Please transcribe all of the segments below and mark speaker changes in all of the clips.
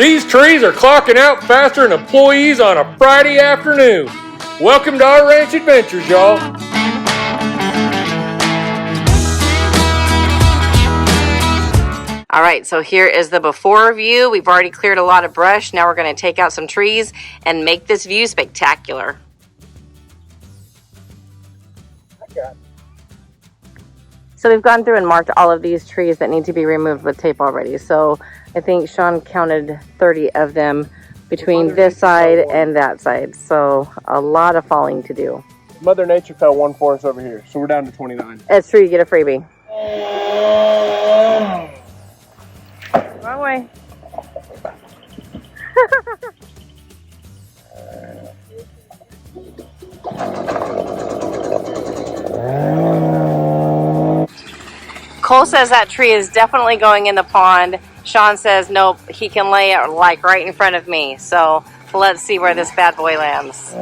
Speaker 1: These trees are clocking out faster than employees on a Friday afternoon. Welcome to our ranch adventures, y'all.
Speaker 2: All right, so here is the before view. We've already cleared a lot of brush. Now we're going to take out some trees and make this view spectacular. So we've gone through and marked all of these trees that need to be removed with tape already. So I think Sean counted 30 of them between this side and that side. So a lot of falling to do.
Speaker 3: Mother Nature fell one for us over here, so we're down to 29.
Speaker 2: It's true, you get a freebie. Wrong way. Cole says that tree is definitely going in the pond. Sean says nope, he can lay it like right in front of me. So let's see where this bad boy lands.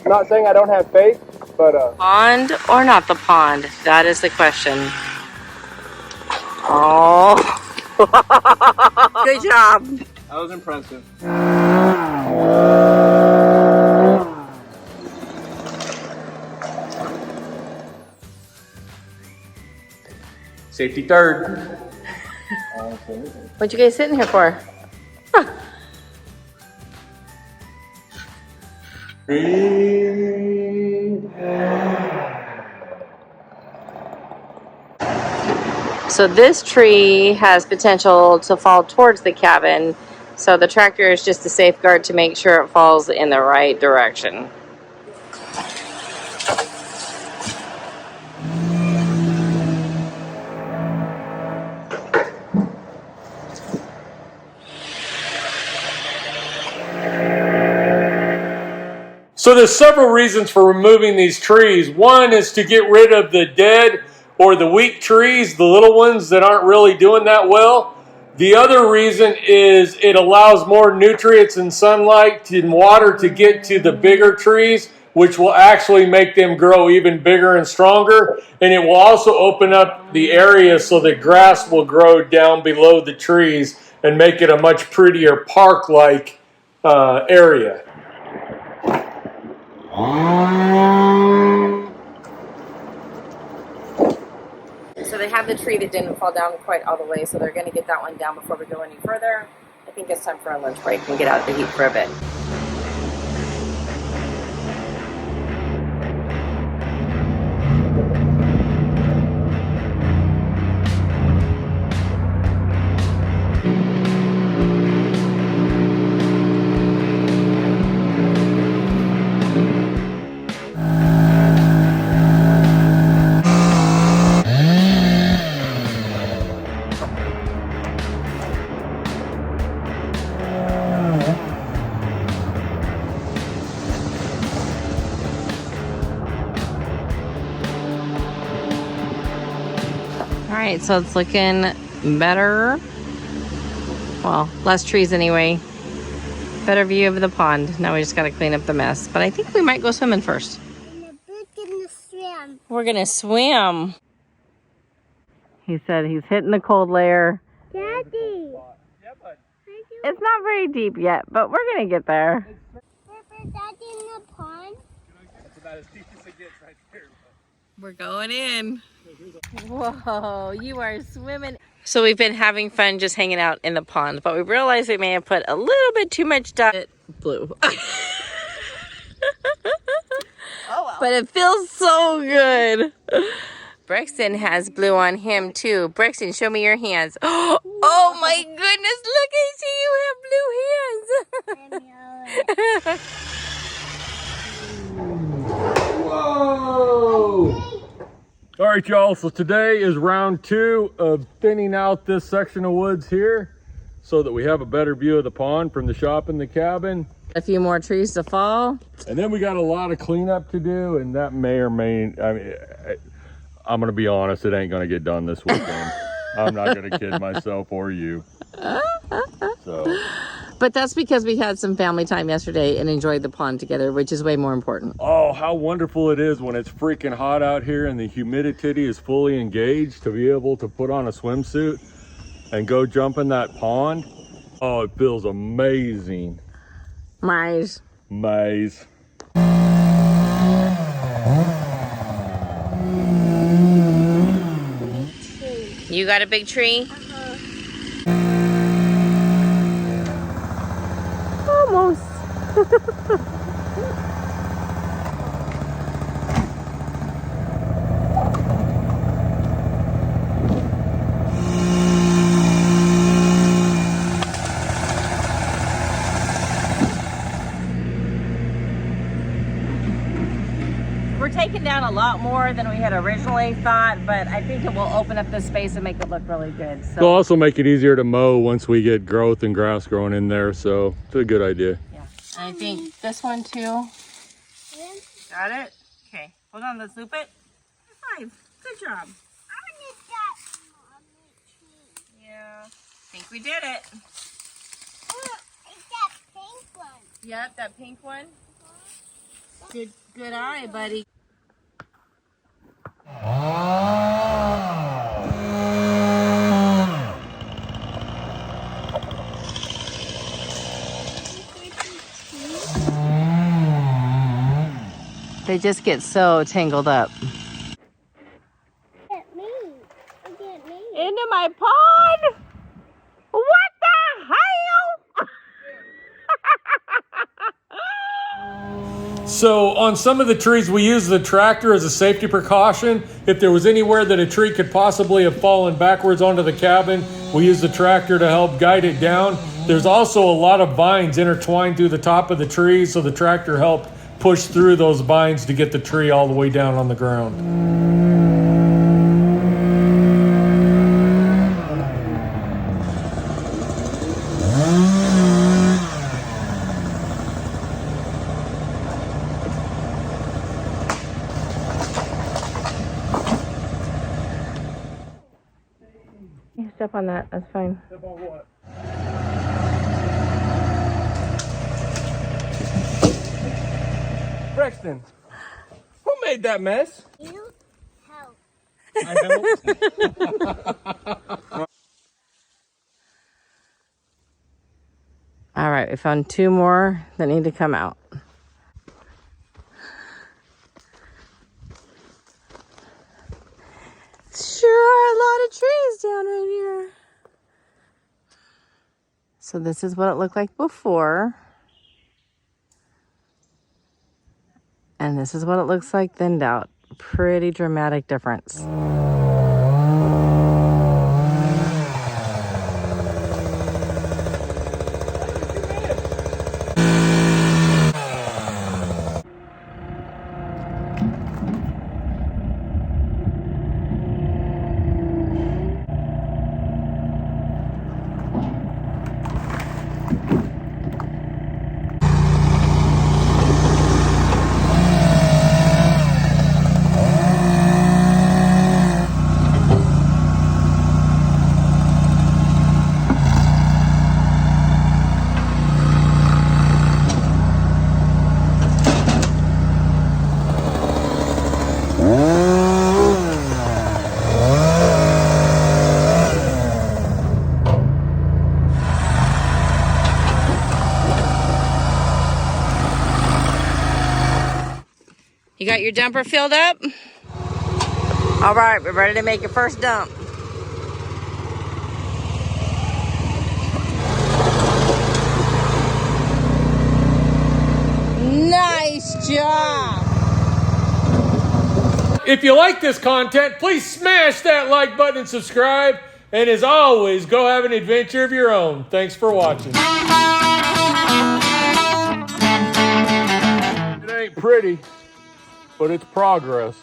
Speaker 3: I'm not saying I don't have faith, but
Speaker 2: Pond or not the pond? That is the question. Oh, good job.
Speaker 3: that was impressive.
Speaker 1: Safety third.
Speaker 2: What you guys sitting here for? Huh. So this tree has potential to fall towards the cabin. So the tractor is just a safeguard to make sure it falls in the right direction.
Speaker 1: So there's several reasons for removing these trees. One is to get rid of the dead or the weak trees, the little ones that aren't really doing that well. The other reason is it allows more nutrients and sunlight and water to get to the bigger trees, which will actually make them grow even bigger and stronger. And it will also open up the area so that grass will grow down below the trees and make it a much prettier park-like area.
Speaker 2: So they have the tree that didn't fall down quite all the way, so they're going to get that one down before we go any further. I think it's time for a lunch break and get out of the heat for a bit. All right, so it's looking better. Well, less trees anyway. Better view of the pond. Now we just got to clean up the mess. But I think we might go swimming first. We're going to swim. He said he's hitting the cold layer.
Speaker 4: Daddy.
Speaker 2: It's not very deep yet, but we're going to get there.
Speaker 4: Daddy in the pond.
Speaker 3: That's about as deep as it gets right there.
Speaker 2: We're going in. Whoa, you are swimming. So we've been having fun just hanging out in the pond, but we realized we may have put a little bit too much blue. Oh, well. But it feels so good. Brexton has blue on him too. Brexton, show me your hands. Oh my goodness, look, I see you have blue hands.
Speaker 1: Whoa! All right, y'all, so today is round 2 of thinning out this section of woods here so that we have a better view of the pond from the shop and the cabin.
Speaker 2: A few more trees to fall.
Speaker 1: And then we got a lot of cleanup to do, and that may or may, I'm going to be honest, it ain't going to get done this weekend. I'm not going to kid myself or you. So.
Speaker 2: But that's because we had some family time yesterday and enjoyed the pond together, which is way more important.
Speaker 1: Oh, how wonderful it is when it's freaking hot out here and the humidity is fully engaged to be able to put on a swimsuit. and go jump in that pond. Oh, it feels amazing.
Speaker 2: Mice.
Speaker 1: Maze.
Speaker 2: You got a big tree? Almost. We're taking down a lot more than we had originally thought, but I think it will open up the space and make it look really good. So
Speaker 1: It'll also make it easier to mow once we get growth and grass growing in there, so it's a good idea.
Speaker 2: yeah, and I think this one too. Got it? Okay, hold on, let's loop it. High five, good job. Yeah, I think we did it.
Speaker 4: It's that pink one.
Speaker 2: Yep, that pink one. Good eye, buddy. They just get so tangled up.
Speaker 4: Look at me. Look at me.
Speaker 2: Into my pond? What the hell?
Speaker 1: So on some of the trees, we use the tractor as a safety precaution. If there was anywhere that a tree could possibly have fallen backwards onto the cabin, we use the tractor to help guide it down. There's also a lot of vines intertwined through the top of the trees, so the tractor helped push through those vines to get the tree all the way down on the ground.
Speaker 2: You step on that, that's fine.
Speaker 1: Step on what?
Speaker 3: Braxton, who made that mess?
Speaker 4: You help.
Speaker 3: I helped.
Speaker 2: All right, we found 2 more that need to come out. Sure are a lot of trees down right here. So this is what it looked like before. And this is what it looks like thinned out. Pretty dramatic difference. You got your dumper filled up? All right, we're ready to make your first dump. Nice job.
Speaker 1: If you like this content, please smash that like button and subscribe. And as always, go have an adventure of your own. Thanks for watching. It ain't pretty, but it's progress.